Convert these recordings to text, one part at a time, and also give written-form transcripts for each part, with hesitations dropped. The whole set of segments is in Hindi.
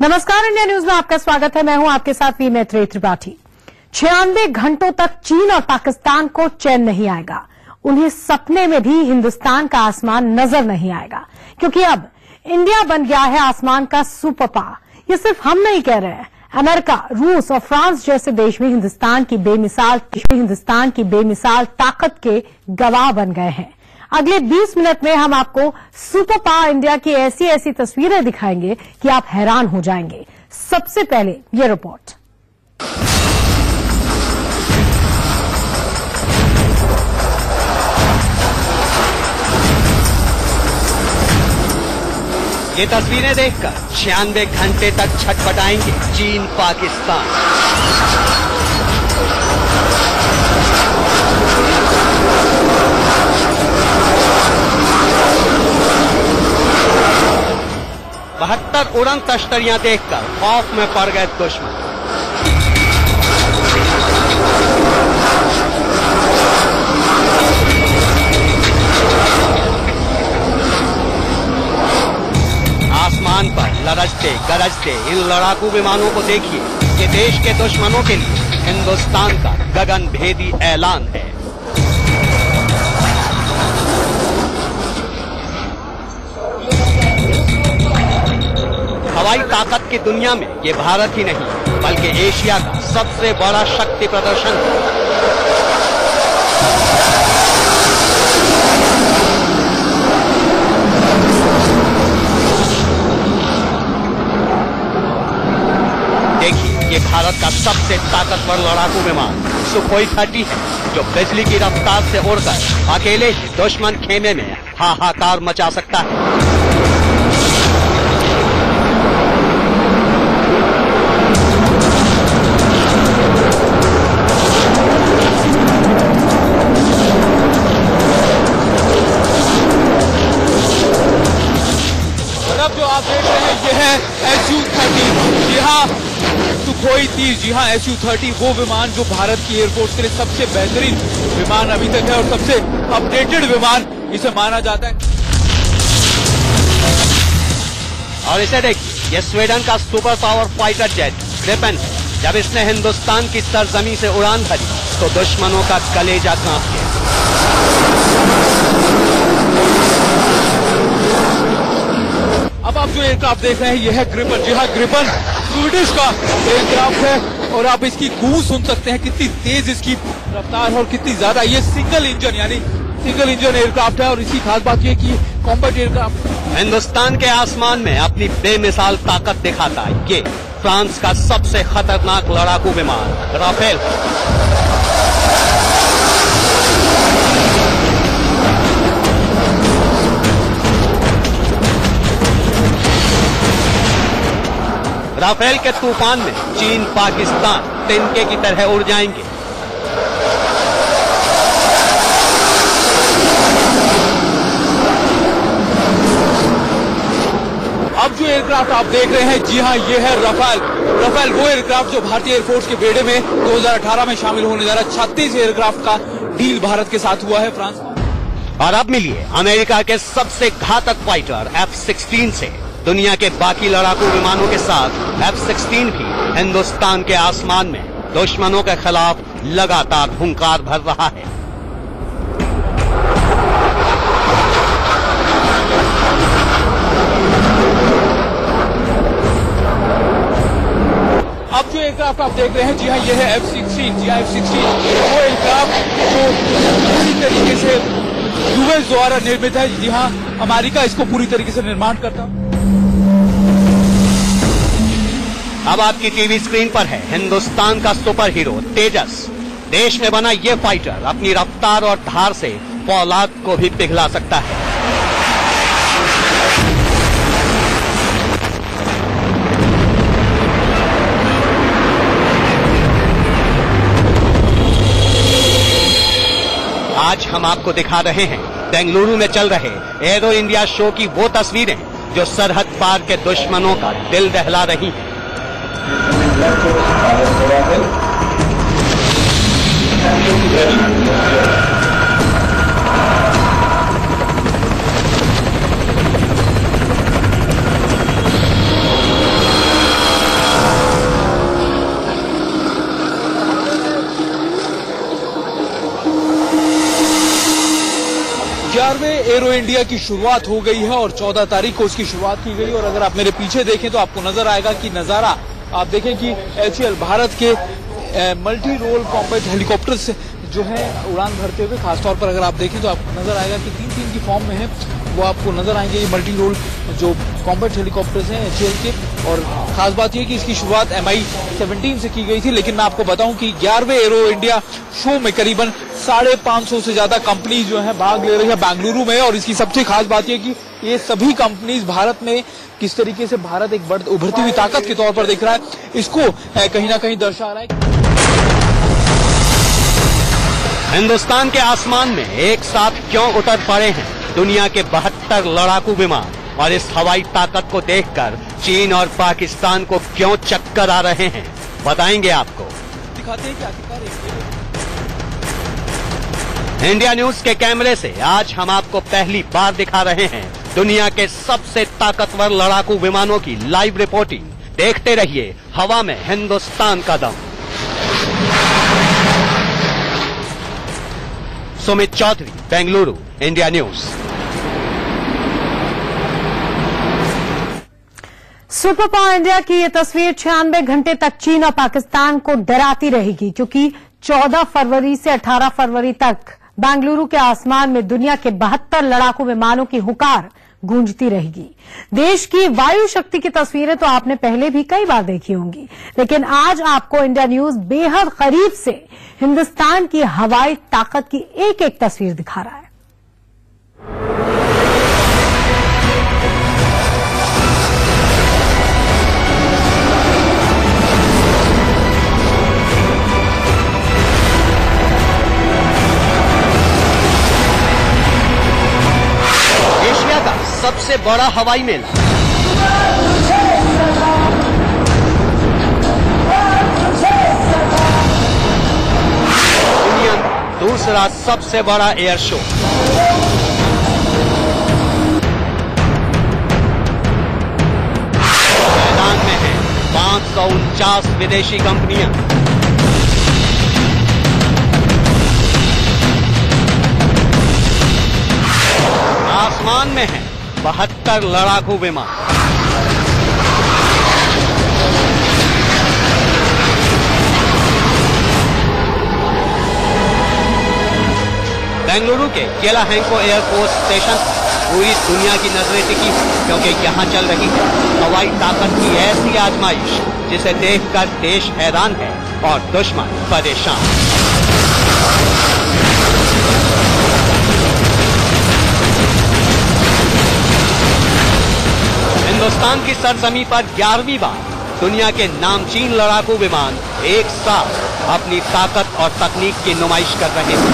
नमस्कार, इंडिया न्यूज में आपका स्वागत है। मैं हूं आपके साथ वी मैत्रेयी त्रिपाठी। 96 घंटों तक चीन और पाकिस्तान को चैन नहीं आएगा। उन्हें सपने में भी हिंदुस्तान का आसमान नजर नहीं आएगा, क्योंकि अब इंडिया बन गया है आसमान का सुपर पावर। ये सिर्फ हम नहीं कह रहे हैं, अमेरिका, रूस और फ्रांस जैसे देश भी हिंदुस्तान की बेमिसाल ताकत के गवाह बन गए हैं। अगले 20 मिनट में हम आपको सुपर पावर इंडिया की ऐसी ऐसी तस्वीरें दिखाएंगे कि आप हैरान हो जाएंगे। सबसे पहले ये रिपोर्ट। ये तस्वीरें देखकर 96 घंटे तक छटपटाएंगे चीन पाकिस्तान। बहत्तर उड़न तश्तरियां देखकर खौफ में पड़ गए दुश्मन। आसमान पर लरजते गरजते इन लड़ाकू विमानों को देखिए। ये देश के दुश्मनों के लिए हिंदुस्तान का गगन भेदी ऐलान है। हवाई ताकत की दुनिया में ये भारत ही नहीं बल्कि एशिया का सबसे बड़ा शक्ति प्रदर्शन है। देखिए, ये भारत का सबसे ताकतवर लड़ाकू विमान सुखोई 30 है, जो बिजली की रफ्तार से उड़कर अकेले ही दुश्मन खेमे में हाहाकार मचा सकता है। जो आप देख रहे हैं ये है Su-30। जी हाँ, सुखोई 30। जी हाँ, Su-30 वो विमान जो भारत की एयरफोर्स के लिए सबसे बेहतरीन विमान अभी तक है और सबसे अपडेटेड विमान इसे माना जाता है। और इसे देखिए, ये स्वीडन का super power fighter jet Gripen है। जब इसने हिंदुस्तान की सरजमी से उड़ान भरी तो दुश्मनों का कलेजा कांप गया। अब आप जो एयरक्राफ्ट देख रहे हैं ये है ग्रिपन। जी हाँ, ग्रिपन स्वीडिश का एयरक्राफ्ट है और आप इसकी गूंज सुन सकते हैं, कितनी तेज इसकी रफ्तार और कितनी ज्यादा। ये सिंगल इंजन एयरक्राफ्ट है और इसकी खास बात ये कि कॉम्बैट एयरक्राफ्ट हिंदुस्तान के आसमान में अपनी बेमिसाल ताकत दिखाता है ये फ्रांस का सबसे खतरनाक लड़ाकू विमान राफेल। राफेल के तूफान में चीन पाकिस्तान तिनके की तरह उड़ जाएंगे। अब जो एयरक्राफ्ट आप देख रहे हैं, जी हाँ, ये है राफेल। राफेल वो एयरक्राफ्ट जो भारतीय एयरफोर्स के बेड़े में 2018 में शामिल होने जा रहा है। 36 एयरक्राफ्ट का डील भारत के साथ हुआ है फ्रांस का। और अब मिलिए अमेरिका के सबसे घातक फाइटर F-16 से। दुनिया के बाकी लड़ाकू विमानों के साथ F-16 भी हिंदुस्तान के आसमान में दुश्मनों के खिलाफ लगातार हुंकार भर रहा है। अब जो एयरक्राफ्ट आप देख रहे हैं, जी हाँ, ये है F-16। जी हाँ, F-16 वो एयरक्राफ्ट जो पूरी तरीके से यूएस द्वारा निर्मित है। जी हाँ, अमेरिका इसको पूरी तरीके से निर्माण करता है। अब आपकी टीवी स्क्रीन पर है हिंदुस्तान का सुपर हीरो तेजस। देश में बना ये फाइटर अपनी रफ्तार और धार से फौलाद को भी पिघला सकता है। आज हम आपको दिखा रहे हैं बेंगलुरु में चल रहे एरो इंडिया शो की वो तस्वीरें जो सरहद पार के दुश्मनों का दिल दहला रही हैं। 11वें एरो इंडिया की शुरुआत हो गई है और 14 तारीख को उसकी शुरुआत की गई। और अगर आप मेरे पीछे देखें तो आपको नजर आएगा कि नजारा आप देखें कि HAL भारत के मल्टी रोल कॉम्बैट हेलीकॉप्टर्स जो है उड़ान भरते हुए, खासतौर पर अगर आप देखें तो आपको नजर आएगा कि 3-3 की फॉर्म में है, वो आपको नजर आएंगे ये मल्टी रोल जो कॉम्बैट हेलीकॉप्टर्स हैं HAL के। और खास बात यह कि इसकी शुरुआत MI-17 से की गई थी, लेकिन मैं आपको बताऊं कि 11वें एरो इंडिया शो में करीबन 550 से ज्यादा कंपनी जो है भाग ले रही है बेंगलुरु में। और इसकी सबसे खास बात यह कि ये सभी कंपनीज भारत में किस तरीके से भारत एक उभरती हुई ताकत के तौर पर दिख रहा है, इसको कहीं ना कहीं दर्शा रहा है। हिंदुस्तान के आसमान में एक साथ क्यों उतर पड़े हैं दुनिया के 72 लड़ाकू विमान, और इस हवाई ताकत को देखकर चीन और पाकिस्तान को क्यों चक्कर आ रहे हैं, बताएंगे आपको। दिखाते हैं कि आखिरकार इंडिया न्यूज के कैमरे से आज हम आपको पहली बार दिखा रहे हैं दुनिया के सबसे ताकतवर लड़ाकू विमानों की लाइव रिपोर्टिंग। देखते रहिए हवा में हिंदुस्तान का दम। Sumit Chaudhary, Bengaluru, India news. Super power India की यह तस्वीर 96 घंटे तक चीन और पाकिस्तान को डराती रहेगी, क्योंकि 14 फरवरी से 18 फरवरी तक बेंगलुरु के आसमान में दुनिया के 72 लड़ाकू विमानों की हुकार गूंजती रहेगी। देश की वायु शक्ति की तस्वीरें तो आपने पहले भी कई बार देखी होंगी, लेकिन आज आपको इंडिया न्यूज बेहद करीब से हिंदुस्तान की हवाई ताकत की एक एक तस्वीर दिखा रहा है। एशिया का सबसे बड़ा हवाई मेला, दुनिया में दूसरा सबसे बड़ा एयर शो, मैदान में है 549 विदेशी कंपनियां। आसमान में है 72 लड़ाकू विमान। बेंगलुरु के येलाहंको एयरफोर्स स्टेशन पूरी दुनिया की नजरें टिकी, क्योंकि यहां चल रही है हवाई ताकत की ऐसी आजमाइश जिसे देखकर देश हैरान है और दुश्मन परेशान। हिंदुस्तान की सरजमी पर 11वीं बार दुनिया के नामचीन लड़ाकू विमान एक साथ अपनी ताकत और तकनीक की नुमाइश कर रहे हैं।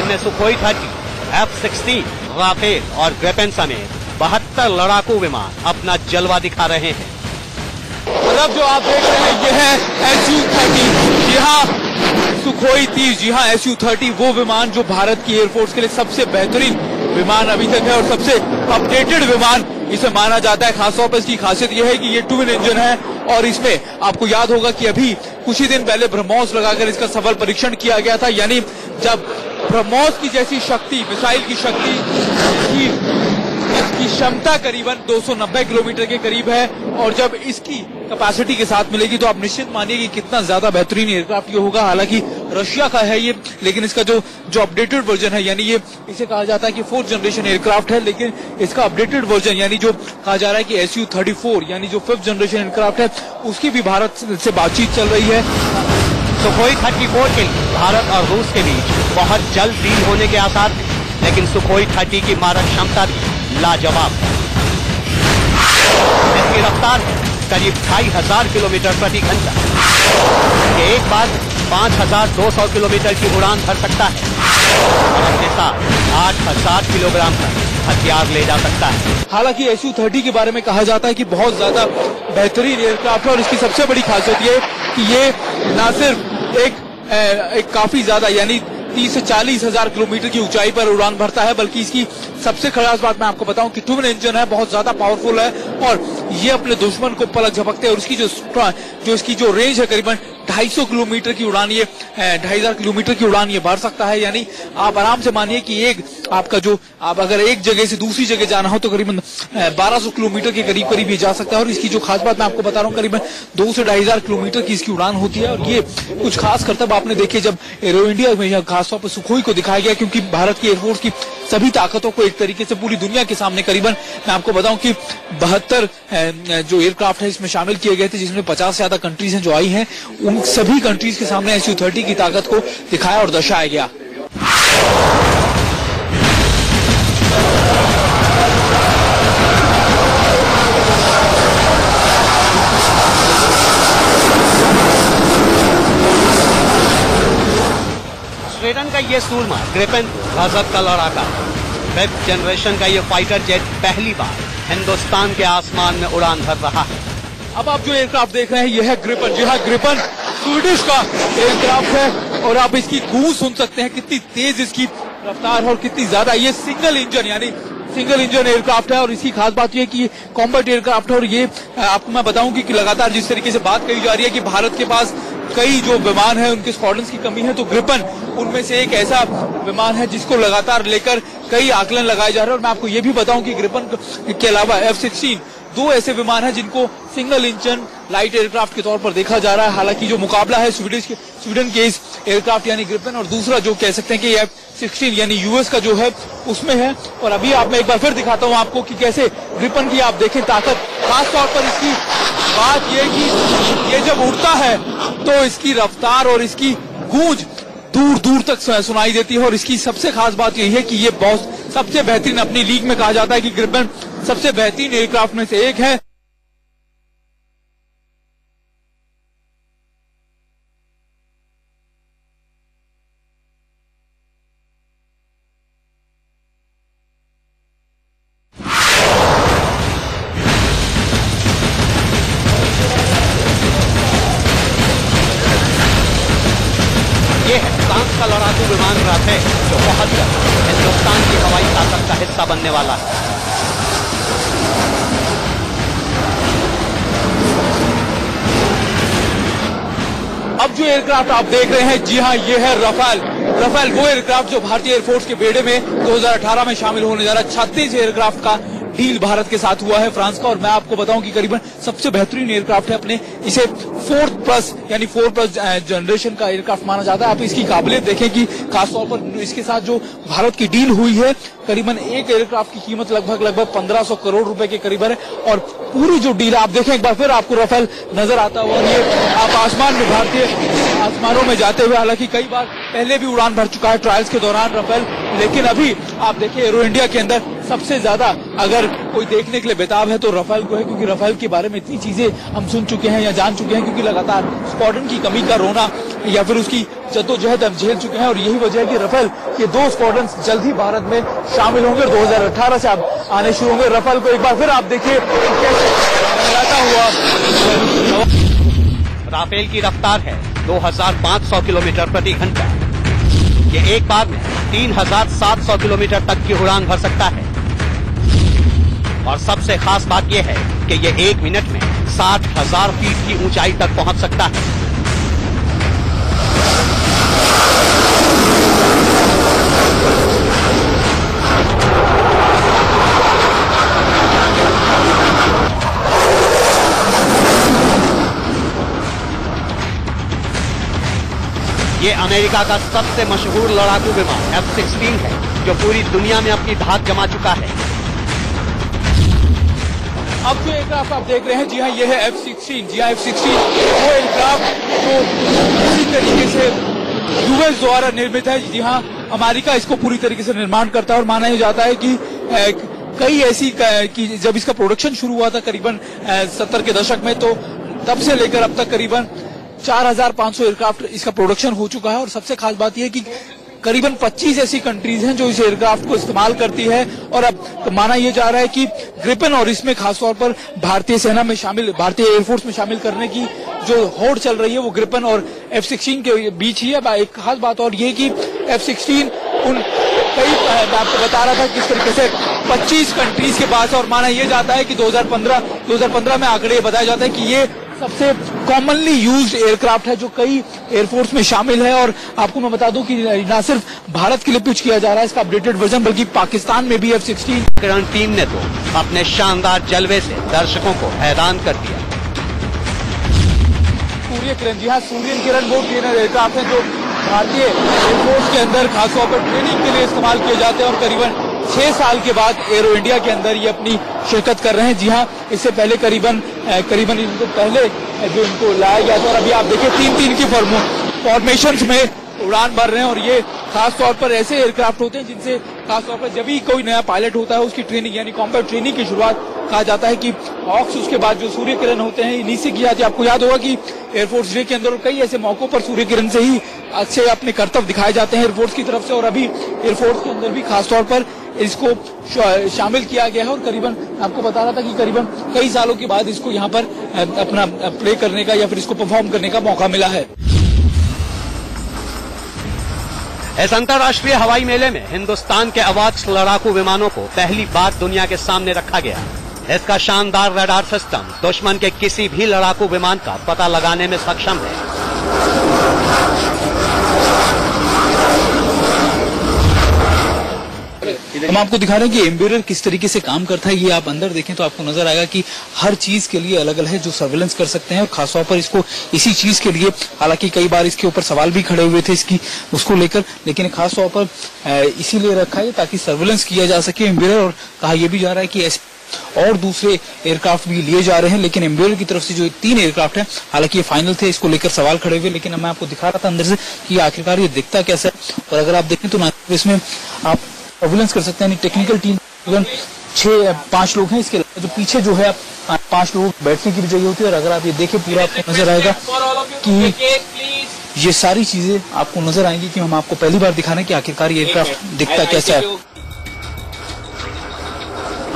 इनमें सुखोई 30, F-16, राफेल और ग्रिपेन समेत 72 लड़ाकू विमान अपना जलवा दिखा रहे हैं। मतलब जो आप देख रहे हैं ये है Su-30। जी हाँ, सुखोई 30, जी हाँ Su-30 वो विमान जो भारत की एयरफोर्स के लिए सबसे बेहतरीन विमान अभी तक है और सबसे अपडेटेड विमान इसे माना जाता है। खासतौर पर इसकी खासियत यह है कि ये ट्विन इंजन है और इसमें आपको याद होगा कि अभी कुछ ही दिन पहले ब्रह्मोस लगाकर इसका सफल परीक्षण किया गया था। यानी जब ब्रह्मोस की जैसी शक्ति, मिसाइल की शक्ति इसकी क्षमता करीबन 290 किलोमीटर के करीब है और जब इसकी कैपेसिटी के साथ मिलेगी तो आप निश्चित मानिए कि कितना ज्यादा बेहतरीन एयरक्राफ्ट ये होगा। हालांकि रशिया का है ये, लेकिन इसका जो अपडेटेड वर्जन है, यानी ये इसे कहा जाता है कि 4th जनरेशन एयरक्राफ्ट है, लेकिन इसका अपडेटेड वर्जन यानी जो कहा जा रहा है कि Su-34 यानी जो 5th जनरेशन एयरक्राफ्ट है उसकी भी भारत से बातचीत चल रही है। सुखोई 34 के लिए भारत और रूस के बीच बहुत जल्द डील होने के आसार हैं, लेकिन सुखोई 30 की मारक क्षमता भी लाजवाब है। इसकी रफ्तार है करीब 2500 किलोमीटर प्रति घंटा। एक बार 5200 किलोमीटर की उड़ान भर सकता है और अपने साथ 8000 किलोग्राम का हथियार ले जा सकता है। हालांकि Su-30 के बारे में कहा जाता है कि बहुत ज्यादा बेहतरीन एयरक्राफ्ट है और इसकी सबसे बड़ी खासियत ये कि ये न सिर्फ एक काफी ज्यादा यानी 30 से 40 हजार किलोमीटर की ऊंचाई पर उड़ान भरता है, बल्कि इसकी सबसे खास बात मैं आपको बताऊं कि ट्विन इंजन है, बहुत ज्यादा पावरफुल है और ये अपने दुश्मन को पलक झपकते हैं और उसकी जो इसकी जो रेंज है करीबन 250 किलोमीटर की उड़ान ये 2500 किलोमीटर की उड़ान ये भर सकता है। यानी आप आराम से मानिए कि एक आपका जो आप अगर एक जगह से दूसरी जगह जाना हो तो करीबन 1200 किलोमीटर के करीब करीब ये जा सकता है। और इसकी जो खास बात मैं आपको बता रहा हूँ, करीबन 2 से 2500 किलोमीटर की इसकी उड़ान होती है। और ये कुछ खास करतब आपने देखे जब एरो इंडिया में खासतौर पर सुखोई को दिखाया गया, क्योंकि भारत की एयरफोर्स की सभी ताकतों को एक तरीके से पूरी दुनिया के सामने करीबन मैं आपको बताऊं कि 72 जो एयरक्राफ्ट है इसमें शामिल किए गए थे, जिसमें 50 से ज्यादा कंट्रीज हैं जो आई हैं। उन सभी कंट्रीज के सामने SU-30 की ताकत को दिखाया और दर्शाया गया। स्वीडन का ये सूरमा ग्रिपेन गजब का लड़ाका। 5th जनरेशन का ये फाइटर जेट पहली बार हिंदुस्तान के आसमान में उड़ान भर रहा है। अब आप जो एयरक्राफ्ट देख रहे हैं यह है ग्रिपेन। जी हाँ, ग्रिपेन स्वीडिश का एयरक्राफ्ट है और आप इसकी गूंज सुन सकते हैं, कितनी तेज इसकी रफ्तार और कितनी ज्यादा। ये सिंगल इंजन यानी सिंगल इंजन एयरक्राफ्ट है और इसकी खास बात यह है कि ये कॉम्बैट एयरक्राफ्ट है। और ये आपको मैं बताऊं कि लगातार जिस तरीके से बात कही जा रही है कि भारत के पास कई जो विमान है उनके स्क्वाड्रन्स की कमी है, तो ग्रिपेन उनमें से एक ऐसा विमान है जिसको लगातार लेकर कई आकलन लगाए जा रहे हैं। और मैं आपको ये भी बताऊं कि ग्रिपेन के अलावा F-16 2 ऐसे विमान हैं जिनको सिंगल इंजन लाइट एयरक्राफ्ट के तौर पर देखा जा रहा है। हालांकि जो मुकाबला है स्वीडन के इस एयरक्राफ्ट यानी ग्रिपेन और दूसरा जो कह सकते हैं कि F-16 यानी US का जो है उसमें है। और अभी आप मैं एक बार फिर दिखाता हूं आपको कि कैसे ग्रिपेन की आप देखें ताकत। खास तौर पर इसकी बात यह कि ये जब उड़ता है तो इसकी रफ्तार और इसकी गूंज दूर दूर तक सुनाई देती है। और इसकी सबसे खास बात यही है कि ये बहुत सबसे बेहतरीन अपनी लीग में कहा जाता है कि ग्रिपेन सबसे बेहतरीन एयरक्राफ्ट में से एक है। ये है फ्रांस का लड़ाकू विमान राफेल, जो बहुत जल्द हिंदुस्तान की हवाई ताकत का हिस्सा बनने वाला है। अब जो एयरक्राफ्ट आप देख रहे हैं, जी हाँ, ये है रफाल। रफाल वो एयरक्राफ्ट जो भारतीय एयरफोर्स के बेड़े में 2018 में शामिल होने जा रहा है। 36 एयरक्राफ्ट का डील भारत के साथ हुआ है फ्रांस का। और मैं आपको बताऊं कि करीबन सबसे बेहतरीन एयरक्राफ्ट है। अपने इसे 4+ जनरेशन का एयरक्राफ्ट माना जाता है। आप इसकी काबिलियत देखें कि खासतौर पर इसके साथ जो भारत की डील हुई है, करीबन एक एयरक्राफ्ट की कीमत लगभग 1500 करोड़ रुपए के करीब है। और पूरी जो डील आप देखें एक बार फिर आपको रफेल नजर आता हुआ। ये आप आसमान में भारतीय आसमानों में जाते हुए, हालांकि कई बार पहले भी उड़ान भर चुका है ट्रायल्स के दौरान रफेल, लेकिन अभी आप देखिए एरो इंडिया के अंदर सबसे ज्यादा अगर कोई देखने के लिए बेताब है तो रफेल को है। क्योंकि रफेल के बारे में इतनी चीजें हम सुन चुके हैं या जान चुके हैं, क्योंकि लगातार स्क्वाड्रन की कमी का रोना या फिर उसकी जद्दोजहद हम झेल चुके हैं। और यही वजह है कि रफेल के 2 स्क्वाड्रन जल्द ही भारत में शामिल होंगे। 2018 से अब आने शुरू होंगे। रफेल को एक बार फिर आप देखिए कैसे हुआ। राफेल की रफ्तार है 2500 किलोमीटर प्रति घंटा। ये एक बार में 3700 किलोमीटर तक की उड़ान भर सकता है। और सबसे खास बात यह है कि ये 1 मिनट में 60,000 फीट की ऊंचाई तक पहुंच सकता है। ये अमेरिका का सबसे मशहूर लड़ाकू विमान F-16 है, जो पूरी दुनिया में अपनी धाक जमा चुका है। अब जो एयरक्राफ्ट आप देख रहे हैं, जी हाँ, ये है F-16। जी हाँ, F-16 वो एयरक्राफ्ट जो पूरी तरीके से US द्वारा निर्मित है। जी हाँ, अमेरिका इसको पूरी तरीके से निर्माण करता है। और माना जाता है कि कई ऐसी कि जब इसका प्रोडक्शन शुरू हुआ था करीबन 70 के दशक में, तो तब से लेकर अब तक करीबन 4500 एयरक्राफ्ट इसका प्रोडक्शन हो चुका है। और सबसे खास बात यह है कि करीबन 25 ऐसी कंट्रीज हैं जो इस एयरक्राफ्ट को इस्तेमाल करती है। और अब तो माना यह जा रहा है कि ग्रिपेन और इसमें खासतौर पर भारतीय सेना में शामिल, भारतीय एयरफोर्स में शामिल करने की जो होड़ चल रही है वो ग्रिपेन और F-16 के बीच ही है। एक खास बात और ये कि F-16 उन कई मैं आपको बता रहा था किस तरीके से 25 कंट्रीज के पास है। और माना यह जाता है कि 2015 में आंकड़े बताया जाता है कि ये सबसे कॉमनली यूज्ड एयरक्राफ्ट है जो कई एयरफोर्स में शामिल है। और आपको मैं बता दूं कि न सिर्फ भारत के लिए पिच किया जा रहा है इसका अपडेटेड वर्जन, बल्कि पाकिस्तान में भी F-16 किरण टीम ने तो अपने शानदार जलवे से दर्शकों को हैरान कर दिया। सूर्य किरण, जी हाँ, सूर्य किरण वो ट्रेनर एयरक्राफ्ट है जो भारतीय एयरफोर्स के अंदर खासतौर पर ट्रेनिंग के लिए इस्तेमाल किए जाते हैं और करीबन 6 साल के बाद एरो इंडिया के अंदर ये अपनी शिरकत कर रहे हैं। जी हाँ, इससे पहले करीबन इनको पहले जो इनको लाया गया था और अभी आप देखिए 3-3 की फॉर्मेशन में उड़ान भर रहे हैं। और ये खास तौर पर ऐसे एयरक्राफ्ट होते हैं जिनसे खास तौर पर जब भी कोई नया पायलट होता है उसकी ट्रेनिंग यानी कॉम्बैट ट्रेनिंग की शुरुआत कहा जाता है कि हॉक्स, उसके बाद जो सूर्य किरण होते हैं इन्हीं से की जाती है। आपको याद होगा कि एयरफोर्स डे के अंदर कई ऐसे मौकों पर सूर्य किरण से ही अच्छे अपने कर्तव्य दिखाए जाते हैं एयरफोर्स की तरफ से। और अभी एयरफोर्स के अंदर भी खासतौर पर इसको शामिल किया गया है और करीबन आपको बता रहा था कि करीबन कई सालों के बाद इसको यहाँ पर अपना प्ले करने का या फिर इसको परफॉर्म करने का मौका मिला है। इस अंतर्राष्ट्रीय हवाई मेले में हिंदुस्तान के अवॉक्स लड़ाकू विमानों को पहली बार दुनिया के सामने रखा गया। इसका शानदार रडार सिस्टम दुश्मन के किसी भी लड़ाकू विमान का पता लगाने में सक्षम है। हम आपको दिखा रहे हैं कि एम्बेरर किस तरीके से काम करता है। ये आप अंदर देखें तो आपको नजर आएगा कि हर चीज के लिए अलग अलग है जो सर्वेलेंस कर सकते हैं और खासतौर पर इसको इसी चीज के लिए, हालांकि कई बार इसके ऊपर सवाल भी खड़े हुए थे इसकी उसको लेकर, लेकिन खासतौर पर इसीलिए रखा है ताकि सर्वेलेंस किया जा सके एम्बेरर। और कहा यह भी जा रहा है कि और दूसरे एयरक्राफ्ट भी लिए जा रहे हैं, लेकिन एम्बेरर की तरफ से जो 3 एयरक्राफ्ट हैं, हालांकि ये फाइनल थे, इसको लेकर सवाल खड़े हुए, लेकिन मैं आपको दिखा रहा था अंदर से कि आखिरकार ये दिखता कैसा है। और अगर आप देखें तो इसमें आप सर्वेलेंस कर सकते हैं। टेक्निकल टीम 5 लोग हैं, इसके अलावा जो पीछे जो है 5 लोग बैठने की भी जगह होती है। और अगर आप ये देखें पूरा आपको नजर आएगा कि ये सारी चीजें आपको नजर आएंगी कि हम आपको पहली बार दिखा रहे हैं कि आखिरकार ये एयरक्राफ्ट दिखता कैसा है।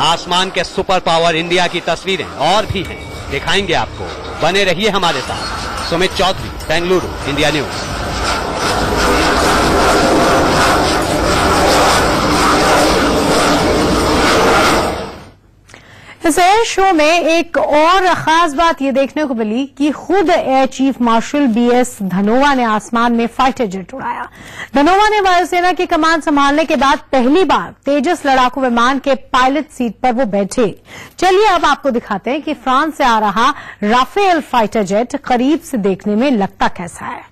आसमान के सुपर पावर इंडिया की तस्वीरें और भी हैं, दिखाएंगे आपको। बने रहिए हमारे साथ। Sumit Chaudhary, Bengaluru, India news. इस एयर शो में एक और खास बात ये देखने को मिली कि खुद air chief marshal BS Dhanoa ने आसमान में फाइटर जेट उड़ाया। धनोआ ने वायुसेना की कमान संभालने के बाद पहली बार तेजस लड़ाकू विमान के पायलट सीट पर वो बैठे। चलिए अब आपको दिखाते हैं कि फ्रांस से आ रहा राफेल फाइटर जेट करीब से देखने में लगता कैसा है।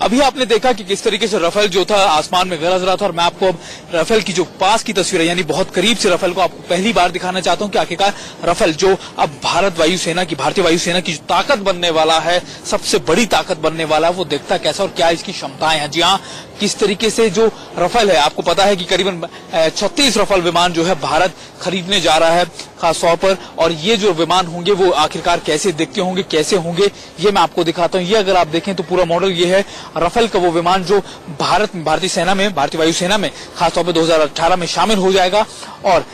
अभी आपने देखा कि किस तरीके से राफेल जो था आसमान में गरज रहा था और मैं आपको अब राफेल की जो पास की तस्वीर है यानी बहुत करीब से राफेल को आपको पहली बार दिखाना चाहता हूं कि आखिरकार राफेल जो अब भारतीय वायुसेना की जो ताकत बनने वाला है, सबसे बड़ी ताकत बनने वाला है, वो देखता कैसा और क्या इसकी क्षमताएं हैं। जी हाँ, किस तरीके से जो राफेल है, आपको पता है कि करीबन 36 राफेल विमान जो है भारत खरीदने जा रहा है खास तौर पर। और ये जो विमान होंगे वो आखिरकार कैसे दिखते होंगे, कैसे होंगे, ये मैं आपको दिखाता हूँ। ये अगर आप देखें तो पूरा मॉडल ये है राफेल का, वो विमान जो भारतीय वायुसेना में खासतौर पर 2018 में शामिल हो जाएगा। और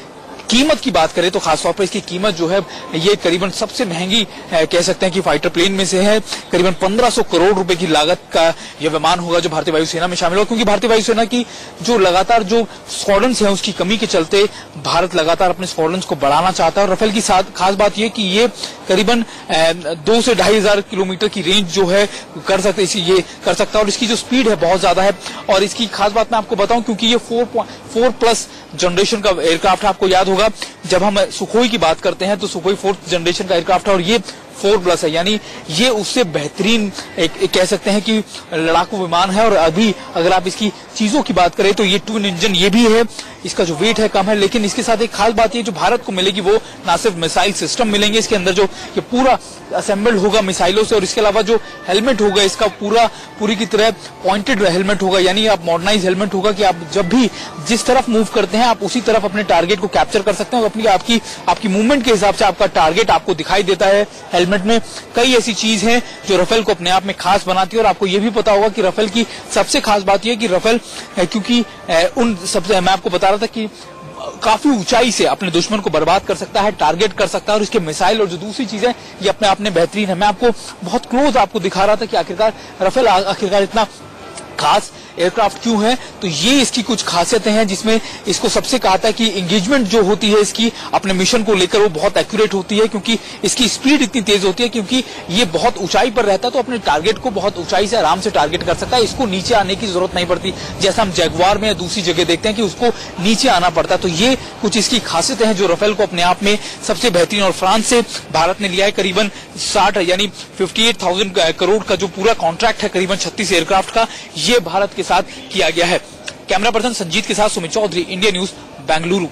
कीमत की बात करें तो खासतौर पर इसकी कीमत जो है ये करीबन सबसे महंगी कह सकते हैं कि फाइटर प्लेन में से है। करीबन 1500 करोड़ रुपए की लागत का यह विमान होगा जो भारतीय वायुसेना में शामिल होगा, क्योंकि भारतीय वायुसेना की जो लगातार जो स्क्वाड्रन्स हैं उसकी कमी के चलते भारत लगातार अपने स्क्वाड्रन्स को बढ़ाना चाहता है। और राफेल की खास बात यह कि ये करीबन 2 से 2,500 किलोमीटर की रेंज जो है कर सकता है और इसकी जो स्पीड है बहुत ज्यादा है। और इसकी खास बात मैं आपको बताऊं क्योंकि ये 4+ जनरेशन का एयरक्राफ्ट है। आपको याद होगा जब हम सुखोई की बात करते हैं तो सुखोई 4th जनरेशन का एयरक्राफ्ट है और ये 4+ है, यानी ये उससे बेहतरीन एक कह सकते हैं कि लड़ाकू विमान है। और अभी अगर आप इसकी चीजों की बात करें तो ये ट्विन इंजन ये भी है, इसका जो वेट है कम है, लेकिन इसके साथ एक खास बात ये जो भारत को मिलेगी वो ना सिर्फ मिसाइल सिस्टम मिलेंगे इसके अंदर जो ये पूरा असेंबल्ड होगा मिसाइलों से, और इसके अलावा जो हेलमेट होगा इसका पूरी की तरह पॉइंटेड हेलमेट होगा, यानी आप मॉडर्नाइज हेलमेट होगा कि आप जब भी जिस तरफ मूव करते हैं आप उसी तरफ अपने टारगेट को कैप्चर कर सकते हैं और आपकी मूवमेंट के हिसाब से आपका टारगेट आपको दिखाई देता है हेलमेट में। कई ऐसी चीज हैं जो राफेल को अपने आप में खास बनाती है। और आपको यह भी पता होगा कि राफेल की सबसे खास बात यह है कि राफेल क्योंकि मैं आपको बता रहा था कि काफी ऊंचाई से अपने दुश्मन को बर्बाद कर सकता है, टारगेट कर सकता है। और इसके मिसाइल और जो दूसरी चीजें ये अपने आप में बेहतरीन है। मैं आपको बहुत क्लोज आपको दिखा रहा था कि आखिरकार राफेल आखिरकार इतना खास एयरक्राफ्ट क्यों है। तो ये इसकी कुछ खासियतें हैं जिसमें इसको सबसे कहा था कि एंगेजमेंट जो होती है इसकी अपने मिशन को लेकर वो बहुत एक्यूरेट होती है, क्योंकि इसकी स्पीड इतनी तेज होती है, क्योंकि ये बहुत ऊंचाई पर रहता है तो अपने टारगेट को बहुत ऊंचाई से आराम से टारगेट कर सकता है। इसको नीचे आने की जरूरत नहीं पड़ती, जैसा हम जैगवार में या दूसरी जगह देखते हैं कि उसको नीचे आना पड़ता है। तो ये कुछ इसकी खासियतें हैं जो राफेल को अपने आप में सबसे बेहतरीन। और फ्रांस से भारत ने लिया है करीबन 60 यानी 58,000 करोड़ का जो पूरा कॉन्ट्रैक्ट है करीबन 36 एयरक्राफ्ट का, ये भारत के साथ किया गया है। कैमरा पर्सन संजीत के साथ सुमित चौधरी, इंडिया न्यूज, बेंगलुरु।